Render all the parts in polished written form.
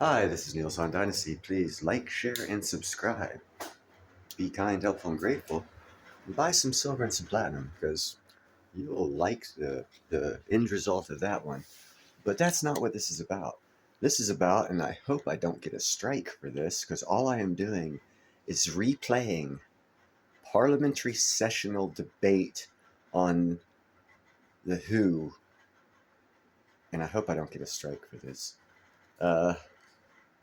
Hi, this is Neil's on Dynasty. Please like, share, and subscribe. Be kind, helpful, and grateful. And buy some silver and some platinum because you will like the end result of that one. But that's not what this is about. This is about, and I hope I don't get a strike for this because all I am doing is replaying parliamentary sessional debate on the WHO, and I hope I don't get a strike for this.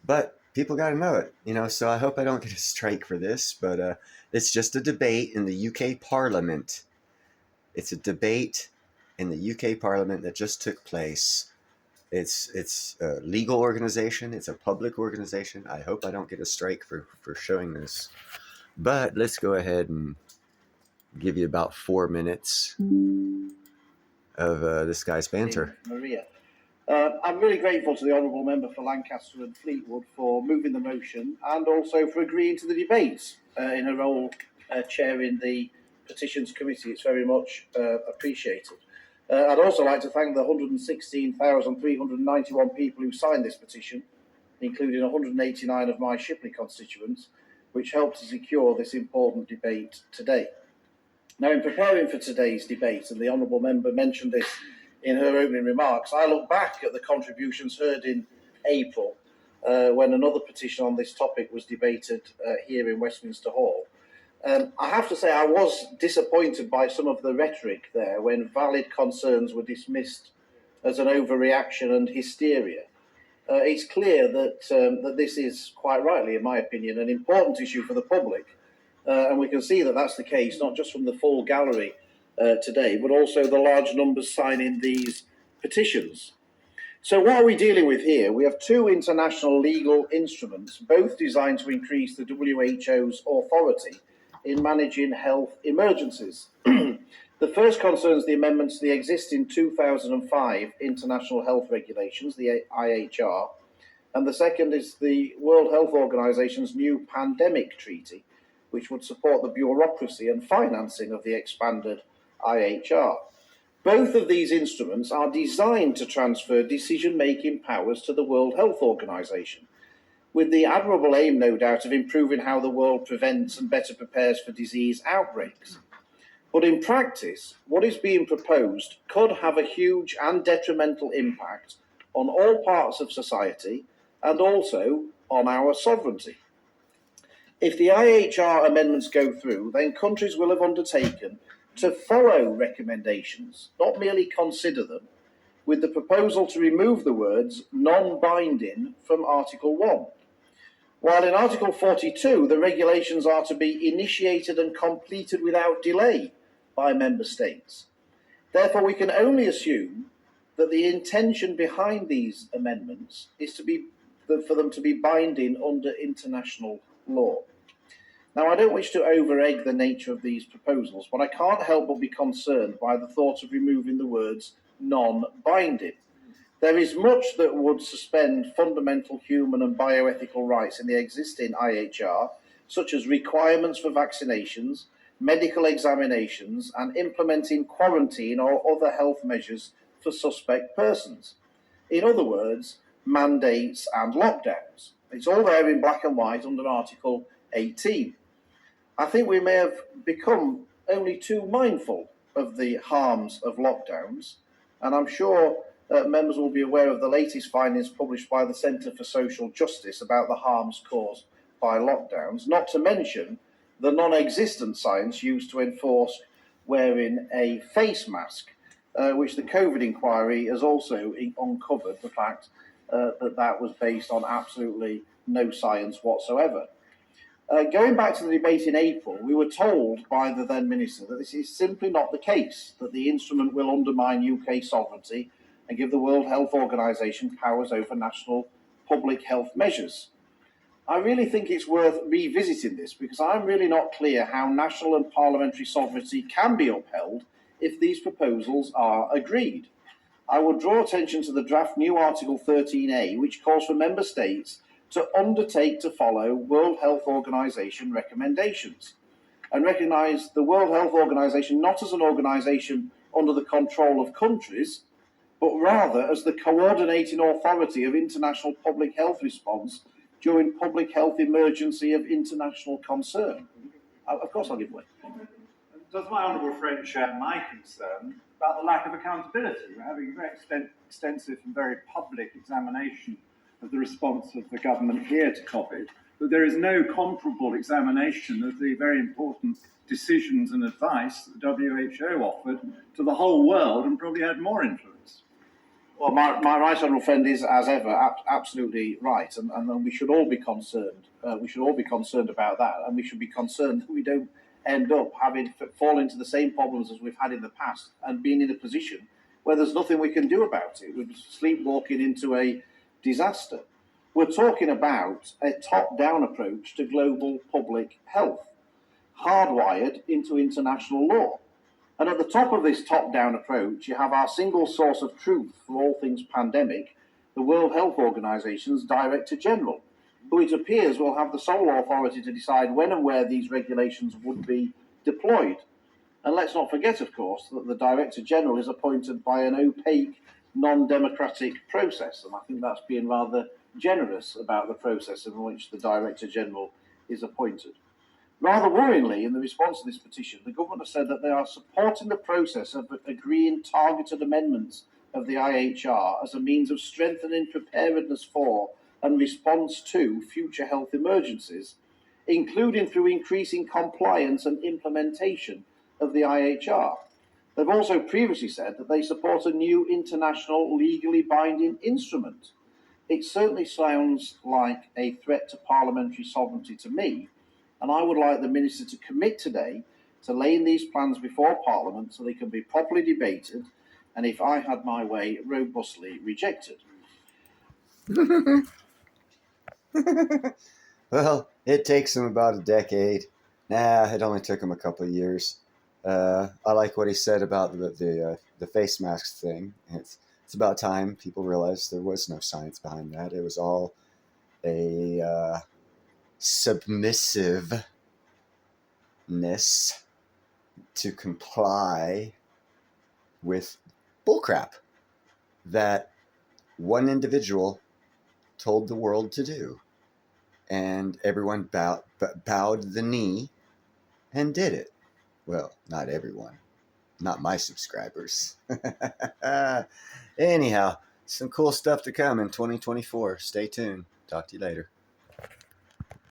But people got to know it, so I hope I don't get a strike for this, but it's just a debate in the UK Parliament. It's a debate in the UK Parliament that just took place. It's a legal organization. It's a public organization. I hope I don't get a strike for showing this. But let's go ahead and give you about 4 minutes of this guy's banter. Maria. I'm really grateful to the Honourable Member for Lancaster and Fleetwood for moving the motion and also for agreeing to the debate in her role chairing the Petitions Committee. It's very much appreciated. I'd also like to thank the 116,391 people who signed this petition, including 189 of my Shipley constituents, which helped to secure this important debate today. Now, in preparing for today's debate, and the Honourable Member mentioned this in her opening remarks, I look back at the contributions heard in April when another petition on this topic was debated here in Westminster Hall. I have to say I was disappointed by some of the rhetoric there when valid concerns were dismissed as an overreaction and hysteria. It's clear that this is, quite rightly, in my opinion, an important issue for the public. And we can see that that's the case, not just from the full gallery today, but also the large numbers signing these petitions. So what are we dealing with here? We have two international legal instruments, both designed to increase the WHO's authority in managing health emergencies. The first concerns the amendments to the existing 2005 International Health Regulations, the IHR, and the second is the World Health Organization's new Pandemic Treaty, which would support the bureaucracy and financing of the expanded IHR. Both of these instruments are designed to transfer decision-making powers to the World Health Organization, with the admirable aim, no doubt, of improving how the world prevents and better prepares for disease outbreaks. But in practice, what is being proposed could have a huge and detrimental impact on all parts of society and also on our sovereignty. If the IHR amendments go through, then countries will have undertaken to follow recommendations, not merely consider them, with the proposal to remove the words non-binding from Article 1. While in Article 42, the regulations are to be initiated and completed without delay by member states. Therefore, we can only assume that the intention behind these amendments is for them to be binding under international law. Now, I don't wish to over-egg the nature of these proposals, but I can't help but be concerned by the thought of removing the words non-binding. There is much that would suspend fundamental human and bioethical rights in the existing IHR, such as requirements for vaccinations, medical examinations, and implementing quarantine or other health measures for suspect persons. In other words, mandates and lockdowns. It's all there in black and white under Article 18. I think we may have become only too mindful of the harms of lockdowns, and I'm sure members will be aware of the latest findings published by the Centre for Social Justice about the harms caused by lockdowns, not to mention the non-existent science used to enforce wearing a face mask, which the COVID inquiry has also uncovered the fact that was based on absolutely no science whatsoever. Going back to the debate in April, we were told by the then Minister that this is simply not the case, that the instrument will undermine UK sovereignty and give the World Health Organization powers over national public health measures. I really think it's worth revisiting this because I'm really not clear how national and parliamentary sovereignty can be upheld if these proposals are agreed. I would draw attention to the draft new Article 13A, which calls for member states to undertake to follow World Health Organization recommendations and recognise the World Health Organization not as an organisation under the control of countries, but rather as the coordinating authority of international public health response during public health emergency of international concern. Of course I'll give way. Does my honourable friend share my concern about the lack of accountability? We're having a very extensive and very public examination of the response of the government here to COVID, but there is no comparable examination of the very important decisions and advice that the WHO offered to the whole world and probably had more influence. Well, my right honourable friend is, as ever, absolutely right, and we should all be concerned. We should all be concerned about that, and we should be concerned that we don't end up having fall into the same problems as we've had in the past and being in a position where there's nothing we can do about it. We're sleepwalking into a disaster. We're talking about a top-down approach to global public health, hardwired into international law. And at the top of this top-down approach, you have our single source of truth for all things pandemic, the World Health Organization's Director General, who it appears will have the sole authority to decide when and where these regulations would be deployed. And let's not forget, of course, that the Director General is appointed by an opaque, non-democratic process, and I think that's being rather generous about the process in which the Director General is appointed. Rather worryingly, in the response to this petition, the government has said that they are supporting the process of agreeing targeted amendments of the IHR as a means of strengthening preparedness for and response to future health emergencies, including through increasing compliance and implementation of the IHR. They've also previously said that they support a new international legally binding instrument. It certainly sounds like a threat to parliamentary sovereignty to me, and I would like the Minister to commit today to laying these plans before Parliament so they can be properly debated and, if I had my way, robustly rejected. Well, it takes them about a decade. Nah, it only took him a couple of years. I like what he said about the face masks thing. It's about time people realized there was no science behind that. It was all a submissiveness to comply with bullcrap that one individual told the world to do. And everyone bowed the knee and did it. Well, not everyone. Not my subscribers. Anyhow, some cool stuff to come in 2024. Stay tuned. Talk to you later.